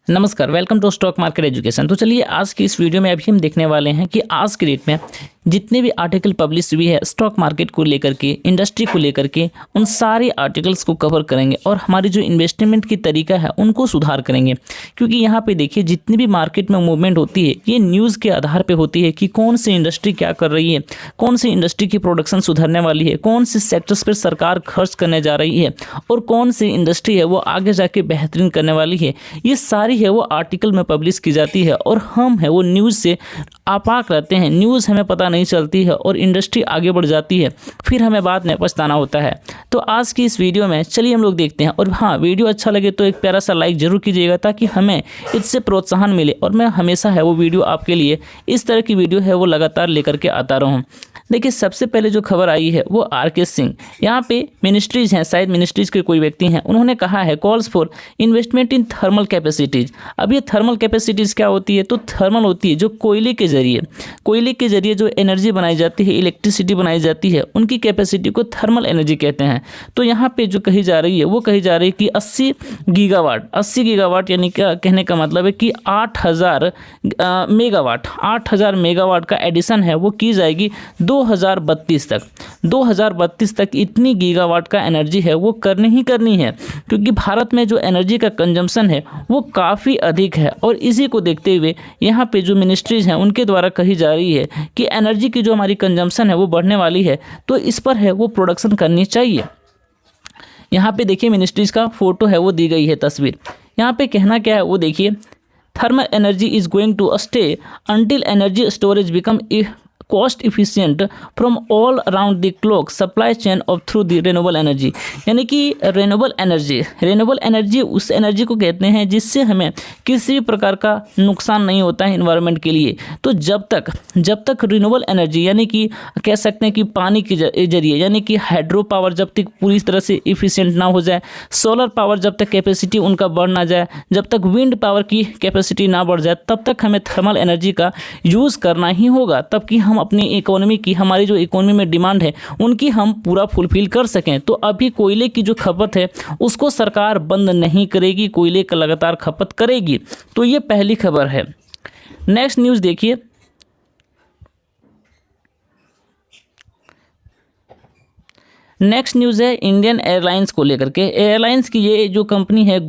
नमस्कार, welcome to stock market education. तो चलिए आज की इस वीडियो में अभी हम देखने वाले हैं कि आज के डेट में जितने भी आर्टिकल पब्लिश हुई है स्टॉक मार्केट को लेकर के, इंडस्ट्री को लेकर के, उन सारे आर्टिकल्स को कवर करेंगे और हमारी जो इन्वेस्टमेंट की तरीका है उनको सुधार करेंगे। क्योंकि यहाँ पे देखिए जितनी भी मार्केट में मूवमेंट होती है ये न्यूज़ के आधार पे होती है कि कौन सी इंडस्ट्री क्या कर रही है, कौन सी इंडस्ट्री की प्रोडक्शन सुधरने वाली है, कौन से सेक्टर्स पर सरकार खर्च करने जा रही है और कौन सी इंडस्ट्री है वो आगे जाके बेहतरीन करने वाली है। ये सारी है वो आर्टिकल में पब्लिश की जाती है और हम है वो न्यूज़ से आपाक रहते हैं। न्यूज़ हमें पता नहीं चलती है और इंडस्ट्री आगे बढ़ जाती है, फिर हमें बाद में पछताना होता है। तो आज की इस वीडियो में चलिए हम लोग देखते हैं। और हाँ, वीडियो अच्छा लगे तो एक प्यारा सा लाइक जरूर कीजिएगा ताकि हमें इससे प्रोत्साहन मिले और मैं हमेशा है वो वीडियो आपके लिए, इस तरह की वीडियो है वो लगातार लेकर के आता रहूँ। देखिए सबसे पहले जो खबर आई है वो आर.के. सिंह, यहाँ पे मिनिस्ट्रीज हैं, शायद मिनिस्ट्रीज के कोई व्यक्ति हैं, उन्होंने कहा है calls for investment in thermal capacities. अब ये थर्मल कैपेसिटीज़ क्या होती है? तो थर्मल होती है जो कोयले के ज़रिए जो एनर्जी बनाई जाती है, इलेक्ट्रिसिटी बनाई जाती है, उनकी कैपेसिटी को थर्मल एनर्जी कहते हैं। तो यहाँ पे जो कही जा रही है वो कही जा रही है कि 80 गीगावाट यानी क्या कहने का मतलब है कि 8000 मेगावाट का एडिशन है वो की जाएगी 2032 तक इतनी गीगावाट का एनर्जी है वो करनी है। क्योंकि भारत में जो एनर्जी का कंजम्पशन है वो काफ़ी अधिक है और इसी को देखते हुए यहाँ पे जो मिनिस्ट्रीज हैं उनके द्वारा कही जा रही है कि एनर्जी की जो हमारी कंजम्पशन है वो बढ़ने वाली है, तो इस पर है वो प्रोडक्शन करनी चाहिए। यहाँ पे देखिए मिनिस्ट्रीज का फोटो है वो दी गई है तस्वीर। यहाँ पे कहना क्या है वो देखिए, thermal energy is going to stay until energy storage become cost efficient from all around the clock supply chain of through the renewable energy. यानी कि रेन्यूएबल एनर्जी उस एनर्जी को कहते हैं जिससे हमें किसी भी प्रकार का नुकसान नहीं होता है इन्वायरमेंट के लिए। तो जब तक रिन्यूएबल एनर्जी यानी कि कह सकते हैं कि पानी के जरिए यानी कि हाइड्रो पावर जब तक पूरी तरह से इफिशिएंट ना हो जाए, सोलर पावर जब तक कैपेसिटी उनका बढ़ ना जाए, जब तक विंड पावर की कैपेसिटी ना बढ़ जाए, तब तक हमें थर्मल एनर्जी का यूज़ करना ही होगा, तब कि हम अपनी इकोनॉमी की, हमारी जो इकोनॉमी में डिमांड है उनकी हम पूरा फुलफिल कर सकें। तो अभी कोयले की जो खपत है उसको सरकार बंद नहीं करेगी, कोयले का लगातार खपत करेगी। तो ये पहली खबर है। नेक्स्ट न्यूज़ देखिए, नेक्स्ट न्यूज़ है इंडियन एयरलाइंस को लेकर के। एयरलाइंस की ये जो कंपनी है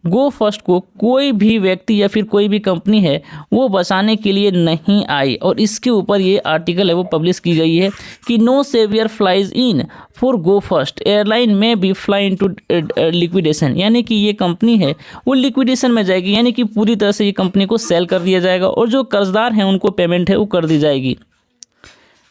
गो फर्स्ट को कोई भी व्यक्ति या फिर कोई भी कंपनी है वो बचाने के लिए नहीं आई और इसके ऊपर ये आर्टिकल है वो पब्लिश की गई है कि no saviour flies in for Go First, airline में भी फ्लाई इनटू लिक्विडेशन। यानी कि ये कंपनी है वो लिक्विडेशन में जाएगी, यानी कि पूरी तरह से ये कंपनी को सेल कर दिया जाएगा और जो कर्जदार हैं उनको पेमेंट है वो कर दी जाएगी।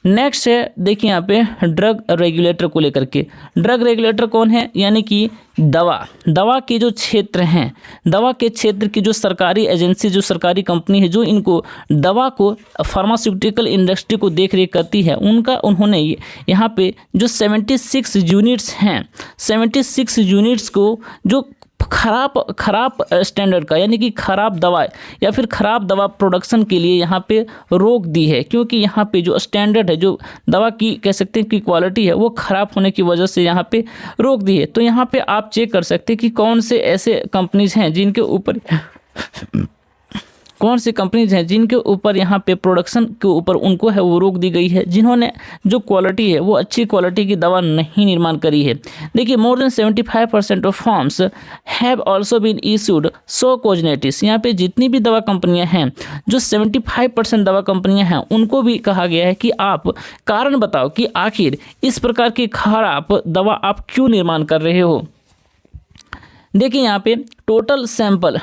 नेक्स्ट है देखिए यहाँ पे ड्रग रेगुलेटर को लेकर के। ड्रग रेगुलेटर कौन है? यानी कि दवा के जो क्षेत्र हैं, दवा के क्षेत्र की जो सरकारी एजेंसी, जो सरकारी कंपनी है जो इनको दवा को, फार्मास्यूटिकल इंडस्ट्री को देख रेख करती है, उन्होंने यहाँ पे जो 76 यूनिट्स हैं, 76 यूनिट्स को जो खराब स्टैंडर्ड का यानी कि खराब दवा या फिर खराब दवा प्रोडक्शन के लिए यहाँ पे रोक दी है। क्योंकि यहाँ पे जो स्टैंडर्ड है, जो दवा की कह सकते हैं कि क्वालिटी है वो ख़राब होने की वजह से यहाँ पे रोक दी है। तो यहाँ पे आप चेक कर सकते हैं कि कौन से ऐसे कंपनीज हैं जिनके ऊपर यहाँ पे प्रोडक्शन के ऊपर उनको है वो रोक दी गई है, जिन्होंने जो क्वालिटी है वो अच्छी क्वालिटी की दवा नहीं निर्माण करी है। देखिए more than 75% of forms have also been issued show cause notice. यहाँ पे जितनी भी दवा कंपनियां हैं, जो 75% दवा कंपनियां हैं, उनको भी कहा गया है कि आप कारण बताओ कि आखिर इस प्रकार की खराब दवा आप क्यों निर्माण कर रहे हो। देखिए यहाँ पे total sample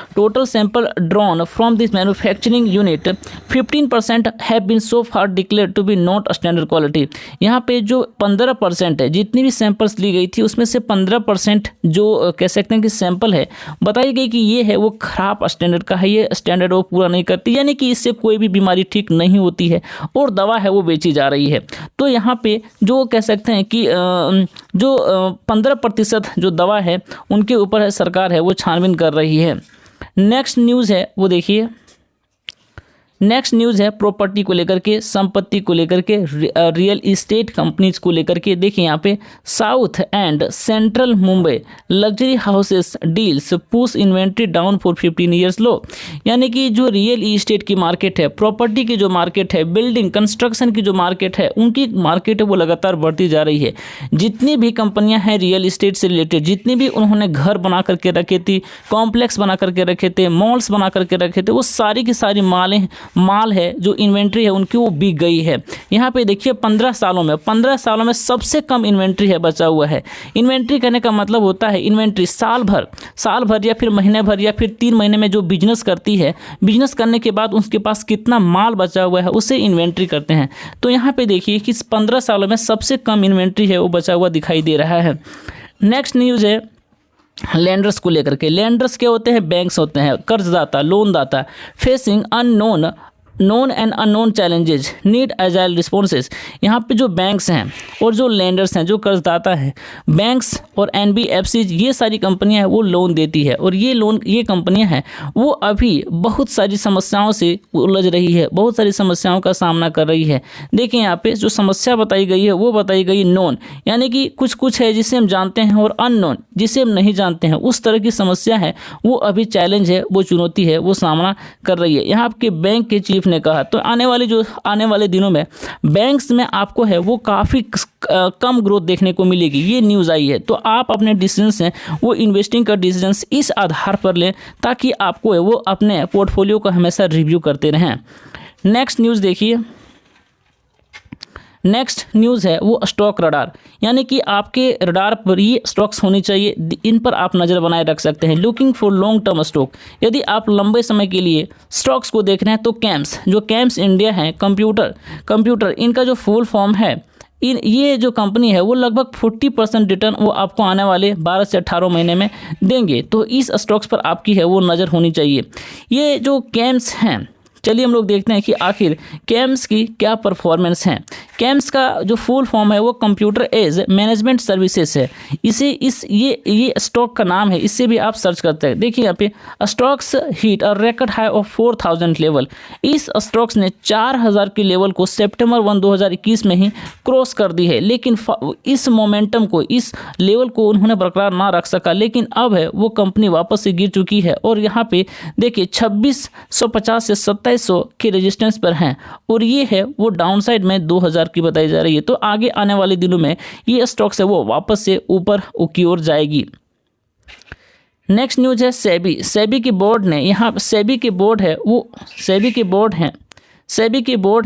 drawn from this manufacturing unit 15% have been so far declared to be not standard quality. यहाँ पे जो 15% है, जितनी भी सैंपल्स ली गई थी उसमें से 15% जो कह सकते हैं कि सैंपल है बताई गई कि ये है वो ख़राब स्टैंडर्ड का है, ये स्टैंडर्ड वो पूरा नहीं करती, यानी कि इससे कोई भी बीमारी ठीक नहीं होती है और दवा है वो बेची जा रही है। तो यहाँ पे जो कह सकते हैं कि जो 15% जो दवा है उनके ऊपर है सरकार है वो छानबीन कर रही है। नेक्स्ट न्यूज़ है वो देखिए, नेक्स्ट न्यूज़ है प्रॉपर्टी को लेकर के, संपत्ति को लेकर के, रियल इस्टेट कंपनीज को लेकर के। देखिए यहाँ पे south and central Mumbai luxury houses deals push inventory down for 15 years low. यानी कि जो रियल इस्टेट की मार्केट है, प्रॉपर्टी की जो मार्केट है, बिल्डिंग कंस्ट्रक्शन की जो मार्केट है, उनकी मार्केट है वो लगातार बढ़ती जा रही है। जितनी भी कंपनियां हैं रियल इस्टेट से रिलेटेड, जितनी भी उन्होंने घर बना करके रखे थे, कॉम्प्लेक्स बना करके रखे थे, मॉल्स बना करके रखे थे, वो सारी की सारी माल है जो इन्वेंट्री है उनकी वो बिक गई है। यहाँ पे देखिए 15 सालों में सबसे कम इन्वेंट्री है बचा हुआ है। इन्वेंट्री कहने का मतलब होता है इन्वेंट्री साल भर या फिर महीने भर या फिर 3 महीने में जो बिजनेस करती है, बिजनेस करने के बाद उसके पास कितना माल बचा हुआ है उसे इन्वेंट्री कहते हैं। तो यहाँ पे देखिए कि 15 सालों में सबसे कम इन्वेंट्री है वो बचा हुआ दिखाई दे रहा है। नेक्स्ट न्यूज़ है लेंडर्स को लेकर के। लेंडर्स क्या होते हैं? बैंक्स होते हैं, कर्जदाता, लोनदाता। Facing known and unknown challenges need agile responses. यहाँ पे जो बैंक्स हैं और जो लेंडर्स हैं, जो कर्जदाता हैं, बैंक्स और NBFC, ये सारी कंपनियां हैं वो लोन देती है, और ये कंपनियां हैं वो अभी बहुत सारी समस्याओं से उलझ रही है, बहुत सारी समस्याओं का सामना कर रही है। देखिए यहाँ पे जो समस्या बताई गई है वो बताई गई नोन, यानी कि कुछ है जिसे हम जानते हैं, और अननोन जिसे हम नहीं जानते हैं, उस तरह की समस्या है वो अभी चैलेंज है, वो चुनौती है, वो सामना कर रही है। यहाँ के बैंक के चीफ ने कहा तो आने वाले दिनों में बैंक्स में आपको है वो काफ़ी कम ग्रोथ देखने को मिलेगी, ये न्यूज़ आई है। तो आप अपने डिसीजंस हैं वो इन्वेस्टिंग का डिसीजंस इस आधार पर लें ताकि आपको है वो अपने पोर्टफोलियो को हमेशा रिव्यू करते रहें। नेक्स्ट न्यूज़ देखिए, नेक्स्ट न्यूज़ है वो स्टॉक रडार, यानी कि आपके रडार पर ये स्टॉक्स होनी चाहिए, इन पर आप नज़र बनाए रख सकते हैं। Looking for long term stock, यदि आप लंबे समय के लिए स्टॉक्स को देख रहे हैं तो कैम्स इंडिया है, कंप्यूटर इनका जो फुल फॉर्म है, ये जो कंपनी है वो लगभग 40% रिटर्न वो आपको आने वाले 12 से 18 महीने में देंगे। तो इस स्टॉक्स पर आपकी है वो नज़र होनी चाहिए। ये जो कैम्स हैं, चलिए हम लोग देखते हैं कि आखिर कैम्स की क्या परफॉर्मेंस है। कैम्स का जो फुल फॉर्म है वो कंप्यूटर एज मैनेजमेंट सर्विसेज है। ये स्टॉक का नाम है, इससे भी आप सर्च करते हैं। देखिए यहाँ पे स्टॉक्स हिट और रिकॉर्ड हाई ऑफ 4000 लेवल। इस स्टॉक्स ने 4000 के लेवल को सितंबर 1 2021 में ही क्रॉस कर दी है, लेकिन इस मोमेंटम को, इस लेवल को उन्होंने बरकरार ना रख सका। लेकिन अब है वो कंपनी वापस से गिर चुकी है, और यहाँ पे देखिए 2650 से 2700 के रेजिस्टेंस पर हैं, और ये है वो डाउनसाइड में 2000 की बताई जा रही है। तो आगे आने वाले दिनों में ये स्टॉक्स है वो वापस से ऊपर की ओर जाएगी। नेक्स्ट न्यूज़ है सेबी की बोर्ड ने, यहाँ सेबी के बोर्ड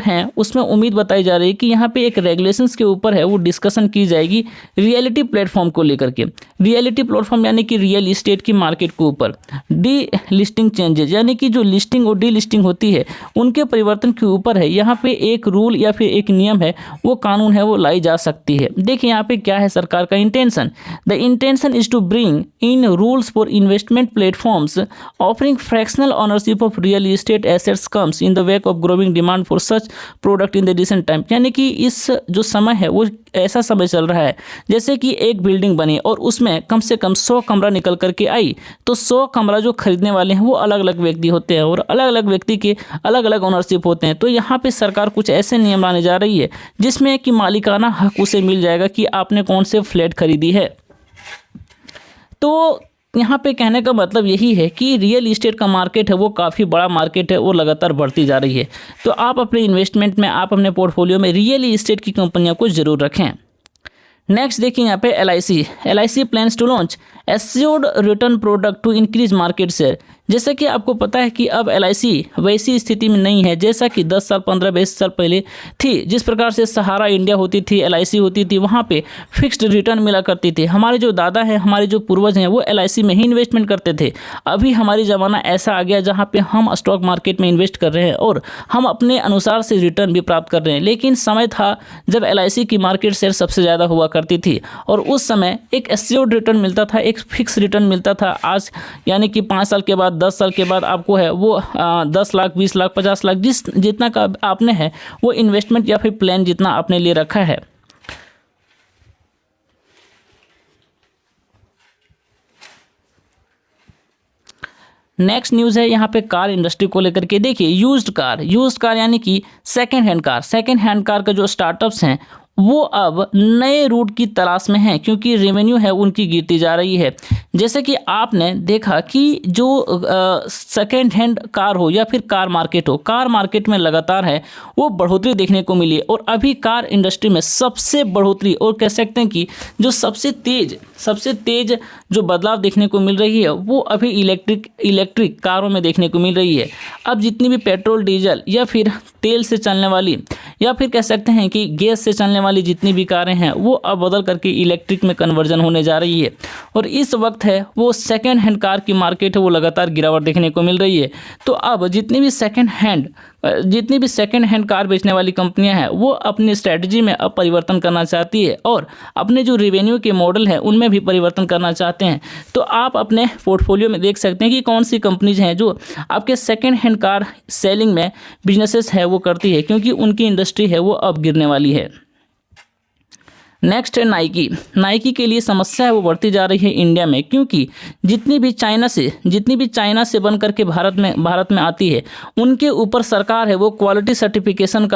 हैं उसमें उम्मीद बताई जा रही है कि यहाँ पे एक रेगुलेशंस के ऊपर है वो डिस्कशन की जाएगी रियलिटी प्लेटफॉर्म को लेकर के। रियलिटी प्लेटफॉर्म यानी कि रियल इस्टेट की मार्केट के ऊपर डी लिस्टिंग चेंजेस, यानी कि जो लिस्टिंग और डी लिस्टिंग होती है उनके परिवर्तन के ऊपर है यहाँ पे एक रूल या फिर एक नियम है वो कानून है वो लाई जा सकती है। देखिए यहाँ पे क्या है सरकार का intention. The intention is to bring in rules for investment platforms offering fractional ownership of real estate assets comes in the wake of growing demand for such product in the recent time. यानी कि इस जो समय है वो ऐसा समय चल रहा है जैसे कि एक बिल्डिंग बनी और उसमें कम से कम 100 कमरा निकल करके आई, तो 100 कमरा जो खरीदने वाले हैं वो अलग अलग व्यक्ति होते हैं, और अलग अलग व्यक्ति के अलग अलग ओनरशिप होते हैं। तो यहाँ पे सरकार कुछ ऐसे नियम लाने जा रही है जिसमें कि मालिकाना हक उसे मिल जाएगा कि आपने कौन से फ्लैट खरीदी है। तो यहाँ पे कहने का मतलब यही है कि रियल इस्टेट का मार्केट है वो काफ़ी बड़ा मार्केट है, वो लगातार बढ़ती जा रही है। तो आप अपने इन्वेस्टमेंट में, आप अपने पोर्टफोलियो में रियल इस्टेट की कंपनियों को ज़रूर रखें। नेक्स्ट देखिए यहाँ पे LIC plans to launch assured return product to increase market share. जैसा कि आपको पता है कि अब LIC वैसी स्थिति में नहीं है जैसा कि 10 साल 15-20 साल पहले थी। जिस प्रकार से सहारा इंडिया होती थी, LIC होती थी, वहाँ पे फिक्स्ड रिटर्न मिला करती थी। हमारे जो दादा हैं, हमारे जो पूर्वज हैं वो LIC में ही इन्वेस्टमेंट करते थे। अभी हमारी ज़माना ऐसा आ गया जहाँ पे हम स्टॉक मार्केट में इन्वेस्ट कर रहे हैं और हम अपने अनुसार से रिटर्न भी प्राप्त कर रहे हैं। लेकिन समय था जब LIC की मार्केट शेयर सबसे ज़्यादा हुआ करती थी और उस समय एक एश्योर्ड रिटर्न मिलता था, एक फिक्स रिटर्न मिलता था। आज यानी कि 5 साल के बाद, 10 साल के बाद आपको है वो 10 लाख, 20 लाख, 50 लाख जितना का आपने है वो इन्वेस्टमेंट या फिर प्लान जितना आपने ले रखा है। नेक्स्ट न्यूज़ है यहाँ पे कार इंडस्ट्री को लेकर के। देखिए यूज्ड कार यानी कि सेकेंड हैंड कार का जो स्टार्टअप्स हैं वो अब नए रूट की तलाश में हैं, क्योंकि रेवेन्यू है उनकी गिरती जा रही है। जैसे कि आपने देखा कि जो सेकेंड हैंड कार हो या फिर कार मार्केट में लगातार है वो बढ़ोतरी देखने को मिली है। और अभी कार इंडस्ट्री में सबसे बढ़ोतरी और कह सकते हैं कि जो सबसे तेज जो बदलाव देखने को मिल रही है वो अभी इलेक्ट्रिक कारों में देखने को मिल रही है। अब जितनी भी पेट्रोल, डीजल या फिर तेल से चलने वाली या फिर कह सकते हैं कि गैस से चलने वाली जितनी भी कारें हैं वो अब बदल करके इलेक्ट्रिक में कन्वर्जन होने जा रही है। और इस वक्त है वो सेकेंड हैंड कार की मार्केट है वो लगातार गिरावट देखने को मिल रही है। तो अब जितनी भी सेकेंड हैंड कार बेचने वाली कंपनियां हैं वो अपनी स्ट्रेटजी में अब परिवर्तन करना चाहती है और अपने जो रेवेन्यू के मॉडल हैं उनमें भी परिवर्तन करना चाहते हैं। तो आप अपने पोर्टफोलियो में देख सकते हैं कि कौन सी कंपनीज हैं जो आपके सेकेंड हैंड कार सेलिंग में बिजनेसेस है वो करती है, क्योंकि उनकी इंडस्ट्री है वो अब गिरने वाली है। नेक्स्ट है नाइकी के लिए समस्या है वो बढ़ती जा रही है इंडिया में, क्योंकि जितनी भी चाइना से बन करके भारत में आती है उनके ऊपर सरकार है वो क्वालिटी सर्टिफिकेशन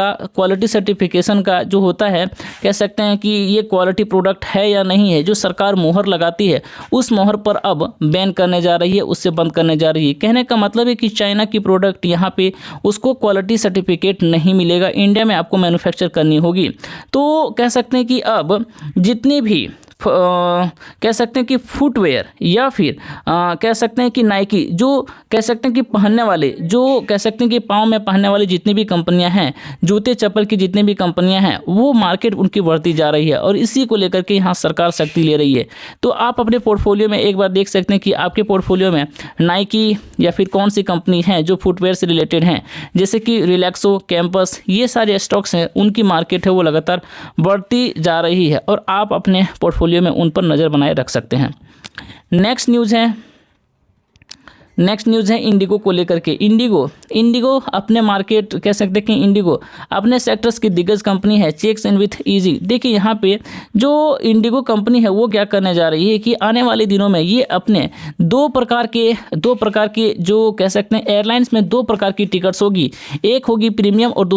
का जो होता है, कह सकते हैं कि ये क्वालिटी प्रोडक्ट है या नहीं है, जो सरकार मोहर लगाती है उस मोहर पर अब बैन करने जा रही है, उससे बंद करने जा रही है। कहने का मतलब है कि चाइना की प्रोडक्ट यहाँ पे उसको क्वालिटी सर्टिफिकेट नहीं मिलेगा, इंडिया में आपको मैन्युफैक्चर करनी होगी। तो कह सकते हैं कि अब जितने भी कह सकते हैं कि फुटवेयर या फिर कह सकते हैं कि नाइकी, जो कह सकते हैं कि पहनने वाले, जो कह सकते हैं कि पाँव में पहनने वाली जितनी भी कंपनियां हैं, जूते चप्पल की जितनी भी कंपनियां हैं, वो मार्केट उनकी बढ़ती जा रही है और इसी को लेकर के यहाँ सरकार सख्ती ले रही है। तो आप अपने पोर्टफोलियो में एक बार देख सकते हैं कि आपके पोर्टफोलियो में नाइकी या फिर कौन सी कंपनी है जो फुटवेयर से रिलेटेड हैं, जैसे कि रिलैक्सो, कैंपस, ये सारे स्टॉक्स हैं, उनकी मार्केट है वो लगातार बढ़ती जा रही है और आप अपने पोर्टफोलियो में उन पर नज़र बनाए रख सकते हैं। नेक्स्ट न्यूज़ है इंडिगो को लेकर के। इंडिगो अपने मार्केट कह सकते हैं कि इंडिगो अपने सेक्टर्स की दिग्गज कंपनी है, चेक्स इन विथ ईजी। देखिए यहाँ पे जो इंडिगो कंपनी है वो क्या करने जा रही है कि आने वाले दिनों में ये अपने दो प्रकार के जो कह सकते हैं एयरलाइंस में दो प्रकार की टिकट्स होगी, एक होगी प्रीमियम और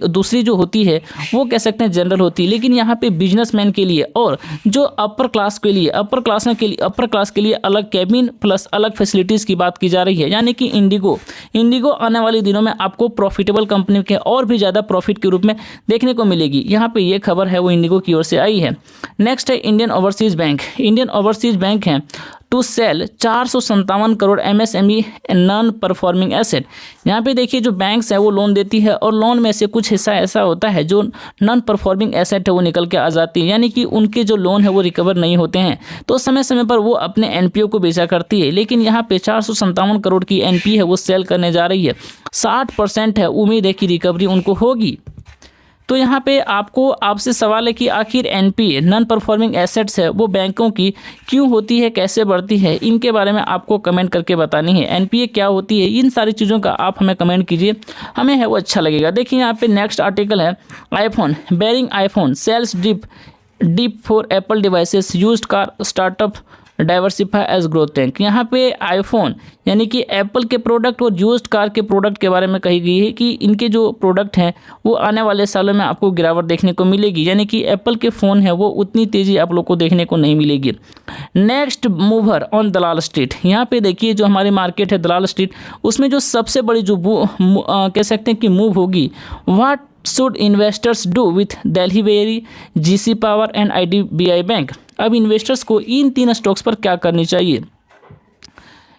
दूसरी जो होती है वो कह सकते हैं जनरल होती है। लेकिन यहाँ पे बिजनेसमैन के लिए और जो अपर क्लास के लिए अलग कैबिन प्लस अलग फैसिलिटीज़ की बात की जा रही है। यानी कि इंडिगो आने वाले दिनों में आपको प्रॉफिटेबल कंपनी के और भी ज़्यादा प्रॉफिट के रूप में देखने को मिलेगी। यहाँ पे ये खबर है वो इंडिगो की ओर से आई है। नेक्स्ट है इंडियन ओवरसीज बैंक है to sell 457 crore MSME non performing asset. यहाँ पे देखिए जो बैंक्स है वो लोन देती है और लोन में से कुछ हिस्सा ऐसा होता है जो नॉन परफॉर्मिंग एसेट है वो निकल के आ जाती है, यानी कि उनके जो लोन है वो रिकवर नहीं होते हैं, तो समय समय पर वो अपने NPO को बेचा करती है। लेकिन यहाँ पे 457 करोड़ की NPA है वो सेल करने जा रही है, 60% है उम्मीद है कि रिकवरी उनको होगी। तो यहाँ पे आपसे सवाल है कि आखिर NPA नॉन परफॉर्मिंग एसेट्स है वो बैंकों की क्यों होती है, कैसे बढ़ती है, इनके बारे में आपको कमेंट करके बतानी है। NPA क्या होती है, इन सारी चीज़ों का आप हमें कमेंट कीजिए, हमें है वो अच्छा लगेगा। देखिए यहाँ पे नेक्स्ट आर्टिकल है iPhone sales dip for Apple devices, used car startup diversify as growth tank. यहाँ पे आईफोन यानी कि एप्पल के प्रोडक्ट और यूज्ड कार के प्रोडक्ट के बारे में कही गई है कि इनके जो प्रोडक्ट हैं वो आने वाले सालों में आपको गिरावट देखने को मिलेगी, यानी कि एप्पल के फ़ोन है वो उतनी तेज़ी आप लोग को देखने को नहीं मिलेगी। Next mover on Dalal street, यहाँ पे देखिए जो हमारी मार्केट है दलाल स्ट्रीट, उसमें जो सबसे बड़ी जो कह सकते हैं कि मूव होगी, what should investors do with Delhi very, GC power and IDBI bank. अब इन्वेस्टर्स को इन 3 स्टॉक्स पर क्या करनी चाहिए,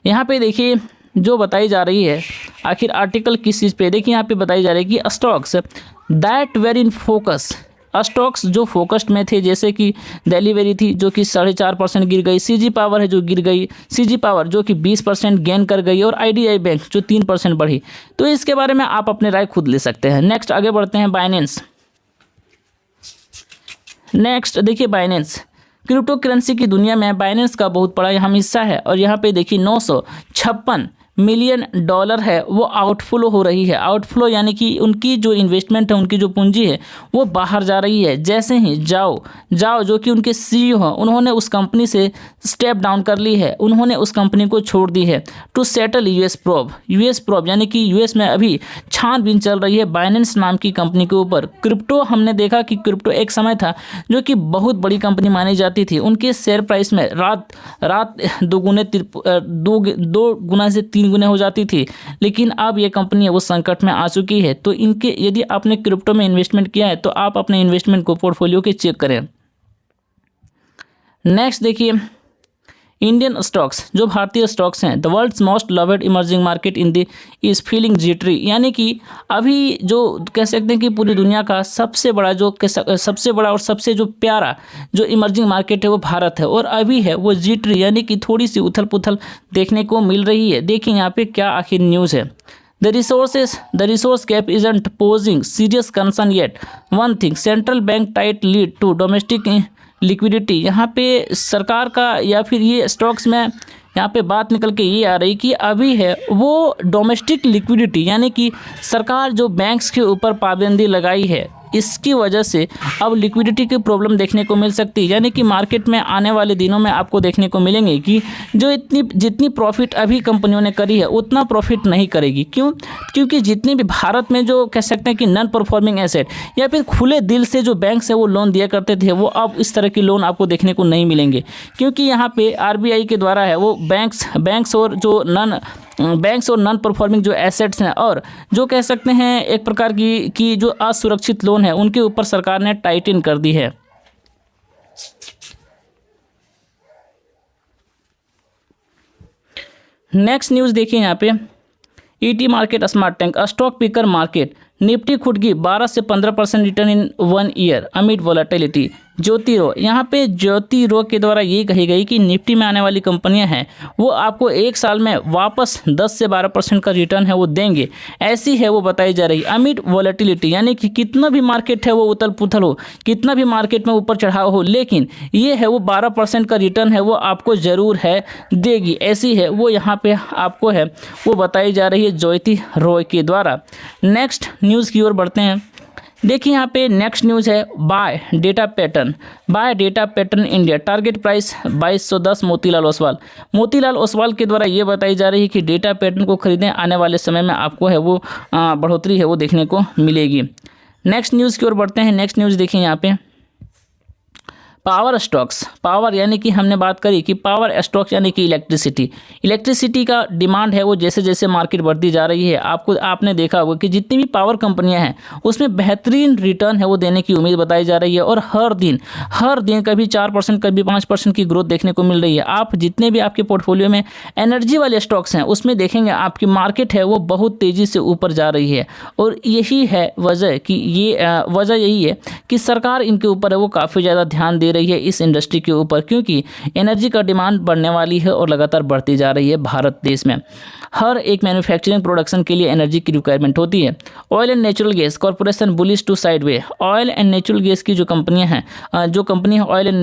यहाँ पे देखिए जो बताई जा रही है, आखिर आर्टिकल किस चीज़ पे, देखिए यहाँ पे बताई जा रही है कि stocks that were in focus, stocks जो फोकस्ड में थे, जैसे कि दिल्ली वेरी थी जो कि 4.5% गिर गई, CG पावर है जो गिर गई, CG पावर जो कि 20% गेन कर गई, और IDBI बैंक जो 3% बढ़ी। तो इसके बारे में आप अपने राय खुद ले सकते हैं। नेक्स्ट आगे बढ़ते हैं बाइनेंस। नेक्स्ट देखिए बाइनेंस, क्रिप्टो करेंसी की दुनिया में बाइनेंस का बहुत बड़ा यहाँ हिस्सा है और यहाँ पे देखिए 956 मिलियन डॉलर है वो आउटफ्लो हो रही है। आउटफ्लो यानी कि उनकी जो इन्वेस्टमेंट है, उनकी जो पूंजी है वो बाहर जा रही है। जैसे ही जाओ जो कि उनके CEO हैं, उन्होंने उस कंपनी से स्टेप डाउन कर ली है, उन्होंने उस कंपनी को छोड़ दी है टू सेटल US प्रोब यानी कि US में अभी छानबीन चल रही है बाइनेंस नाम की कंपनी के ऊपर। क्रिप्टो हमने देखा कि क्रिप्टो एक समय था जो कि बहुत बड़ी कंपनी मानी जाती थी, उनके शेयर प्राइस में रात 2 गुना से 3 गुना हो जाती थी, लेकिन अब ये कंपनी है वो संकट में आ चुकी है। तो इनके यदि आपने क्रिप्टो में इन्वेस्टमेंट किया है तो आप अपने इन्वेस्टमेंट को पोर्टफोलियो के चेक करें। नेक्स्ट देखिए, इंडियन स्टॉक्स, जो भारतीय स्टॉक्स हैं, the world's most loved emerging market in the is feeling jittery, यानी कि अभी जो कह सकते हैं कि पूरी दुनिया का सबसे बड़ा और सबसे जो प्यारा जो इमर्जिंग मार्केट है वो भारत है, और अभी है वो जिटरी यानी कि थोड़ी सी उथल पुथल देखने को मिल रही है। देखिए यहाँ पे क्या आखिर न्यूज़ है। The resource gap isn't posing serious concern yet. One thing, central bank tight lead to domestic liquidity. यहाँ पे सरकार का या फिर ये स्टॉक्स में यहाँ पे बात निकल के ये आ रही कि अभी है वो डोमेस्टिक लिक्विडिटी, यानी कि सरकार जो बैंक्स के ऊपर पाबंदी लगाई है इसकी वजह से अब लिक्विडिटी की प्रॉब्लम देखने को मिल सकती है। यानी कि मार्केट में आने वाले दिनों में आपको देखने को मिलेंगे कि जो जितनी प्रॉफिट अभी कंपनियों ने करी है उतना प्रॉफिट नहीं करेगी। क्यों? क्योंकि जितने भी भारत में जो कह सकते हैं कि नॉन परफॉर्मिंग एसेट या फिर खुले दिल से जो बैंक से वो लोन दिया करते थे वो अब इस तरह की लोन आपको देखने को नहीं मिलेंगे, क्योंकि यहाँ पे RBI के द्वारा है वो बैंक्स और नॉन परफॉर्मिंग जो एसेट्स हैं और जो कह सकते हैं एक प्रकार की जो असुरक्षित लोन है उनके ऊपर सरकार ने टाइटन कर दी है। नेक्स्ट न्यूज़ देखिए यहाँ पे, ET market smart tank stock picker market, Nifty खुदगी 12 से 15% return in 1 year amid volatility. Jyoti रो, यहाँ पे ज्योति रो के द्वारा ये कही गई कि निफ्टी में आने वाली कंपनियां हैं वो आपको 1 साल में वापस 10 से 12% का रिटर्न है वो देंगे, ऐसी है वो बताई जा रही। अमिड वॉलेटिलिटी यानी कि कितना भी मार्केट है वो उथल पुथल हो, कितना भी मार्केट में ऊपर चढ़ाव हो, लेकिन ये है वो 12% का रिटर्न है वो आपको ज़रूर है देगी, ऐसी है वो यहाँ पे आपको है वो बताई जा रही है ज्योति रो के द्वारा। नेक्स्ट न्यूज़ की ओर बढ़ते हैं। देखिए यहाँ पे नेक्स्ट न्यूज़ है, bye data pattern India, target price 2210। Motilal Oswal के द्वारा ये बताई जा रही है कि डेटा पैटर्न को खरीदें, आने वाले समय में आपको है वो बढ़ोतरी है वो देखने को मिलेगी। नेक्स्ट न्यूज़ की ओर बढ़ते हैं। नेक्स्ट न्यूज़ देखिए यहाँ पे, पावर स्टॉक्स, पावर यानी कि हमने बात करी कि पावर स्टॉक्स यानी कि इलेक्ट्रिसिटी का डिमांड है वो जैसे जैसे मार्केट बढ़ती जा रही है आपने देखा होगा कि जितनी भी पावर कंपनियां हैं उसमें बेहतरीन रिटर्न है वो देने की उम्मीद बताई जा रही है, और हर दिन कभी 4% कभी 5% की ग्रोथ देखने को मिल रही है। आप जितने भी आपके पोर्टफोलियो में एनर्जी वाले स्टॉक्स हैं उसमें देखेंगे आपकी मार्केट है वो बहुत तेज़ी से ऊपर जा रही है, और यही है वजह यही है कि सरकार इनके ऊपर है वो काफ़ी ज़्यादा ध्यान दे रही है इस इंडस्ट्री के ऊपर, क्योंकि एनर्जी का डिमांड बढ़ने वाली है और लगातार बढ़ती जा रही है भारत देश में। हर एक मैन्युफैक्चरिंग प्रोडक्शन के लिए एनर्जी की रिक्वायरमेंट होती है। Oil and natural gas corporation bullish to sideway, oil and natural gas की जो कंपनियां हैं, जो कंपनी है ऑयल एंड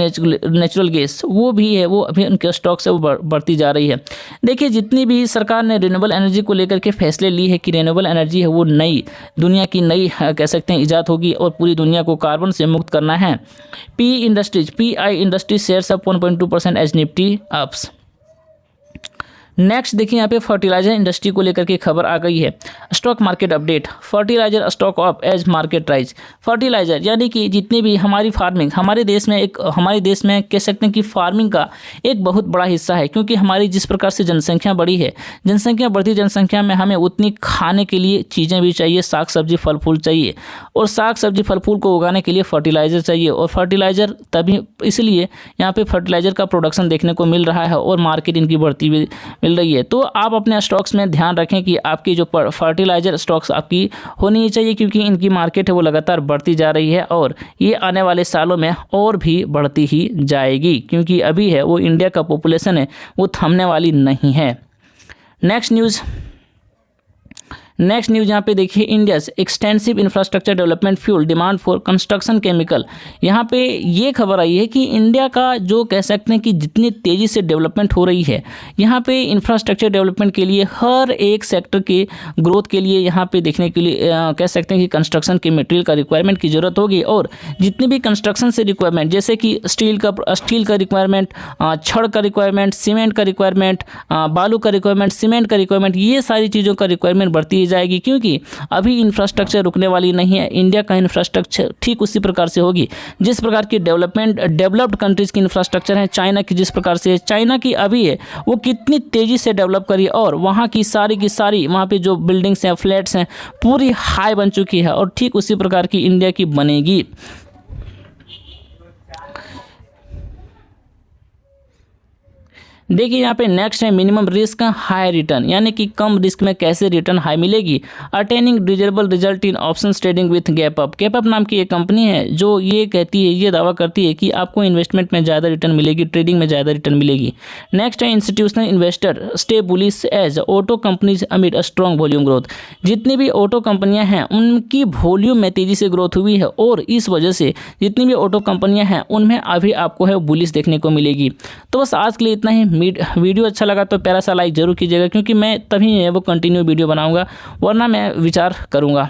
नेचुरल गैस वो भी है वो अभी उनके स्टॉक से वो बढ़ती जा रही है। देखिए जितनी भी सरकार ने रिन्यूएबल एनर्जी को लेकर के फैसले ली है कि रिन्यूएबल एनर्जी है वो नई दुनिया की नई कह सकते हैं ईजाद होगी और पूरी दुनिया को कार्बन से मुक्त करना है। PI industries shares up 1.2% as Nifty ups. Next देखिए यहाँ पे फर्टिलाइजर इंडस्ट्री को लेकर के खबर आ गई है। Stock market update, fertiliser stock up as market rise. Fertiliser यानी कि जितनी भी हमारी फार्मिंग हमारे देश में कह सकते हैं कि फार्मिंग का एक बहुत बड़ा हिस्सा है, क्योंकि हमारी जिस प्रकार से जनसंख्या बढ़ी है, बढ़ती जनसंख्या में हमें उतनी खाने के लिए चीज़ें भी चाहिए, साग सब्जी फल फूल चाहिए, और साग सब्जी फल फूल को उगाने के लिए फर्टिलाइज़र चाहिए, और फर्टिलाइज़र तभी इसलिए यहाँ पे फर्टिलाइज़र का प्रोडक्शन देखने को मिल रहा है और मार्केट इनकी बढ़ती हुई मिल रही है। तो आप अपने स्टॉक्स में ध्यान रखें कि आपकी जो फर्टिलाइजर स्टॉक्स आपकी होनी चाहिए, क्योंकि इनकी मार्केट है वो लगातार बढ़ती जा रही है और ये आने वाले सालों में और भी बढ़ती ही जाएगी, क्योंकि अभी है वो इंडिया का पॉपुलेशन है वो थमने वाली नहीं है। नेक्स्ट नेक्स्ट न्यूज़ यहाँ पे देखिए, India's extensive infrastructure development fuel demand for construction chemical. यहाँ पे ये खबर आई है कि इंडिया का जो कह सकते हैं कि जितनी तेज़ी से डेवलपमेंट हो रही है, यहाँ पे इंफ्रास्ट्रक्चर डेवलपमेंट के लिए हर एक सेक्टर के ग्रोथ के लिए यहाँ पे देखने के लिए कह सकते हैं कि कंस्ट्रक्शन के मटेरियल का रिक्वायरमेंट की ज़रूरत होगी। और जितनी भी कंस्ट्रक्शन से रिक्वायरमेंट, जैसे कि स्टील का रिक्वायरमेंट, छड़ का रिक्वायरमेंट, सीमेंट का रिक्वायरमेंट, बालू का रिक्वायरमेंट, सीमेंट का रिक्वायरमेंट, ये सारी चीज़ों का रिक्वायरमेंट बढ़ती जाएगी, क्योंकि अभी इंफ्रास्ट्रक्चर रुकने वाली नहीं है। इंडिया का इंफ्रास्ट्रक्चर ठीक उसी प्रकार से होगी जिस प्रकार की डेवलप्ड कंट्रीज़ की इंफ्रास्ट्रक्चर है। चाइना की जिस प्रकार से, चाइना की अभी है वो कितनी तेज़ी से डेवलप करी और वहाँ की सारी वहाँ पे जो बिल्डिंग्स हैं, फ्लैट्स हैं, पूरी हाई बन चुकी है, और ठीक उसी प्रकार की इंडिया की बनेगी। देखिए यहाँ पे नेक्स्ट है मिनिमम रिस्क हाई रिटर्न, यानी कि कम रिस्क में कैसे रिटर्न हाई मिलेगी। Attaining desirable result in options trading with gap up नाम की एक कंपनी है जो ये कहती है, ये दावा करती है कि आपको इन्वेस्टमेंट में ज़्यादा रिटर्न मिलेगी, ट्रेडिंग में ज़्यादा रिटर्न मिलेगी। नेक्स्ट है institutional investor stay bullish as auto companies amid a strong volume growth. जितनी भी ऑटो कंपनियाँ हैं उनकी वॉल्यूम में तेज़ी से ग्रोथ हुई है, और इस वजह से जितनी भी ऑटो कंपनियाँ हैं उनमें अभी आपको है बुलिश देखने को मिलेगी। तो बस आज के लिए इतना ही। वीडियो अच्छा लगा तो प्यारा सा लाइक जरूर कीजिएगा, क्योंकि मैं तभी वो कंटिन्यू वीडियो बनाऊंगा, वरना मैं विचार करूंगा।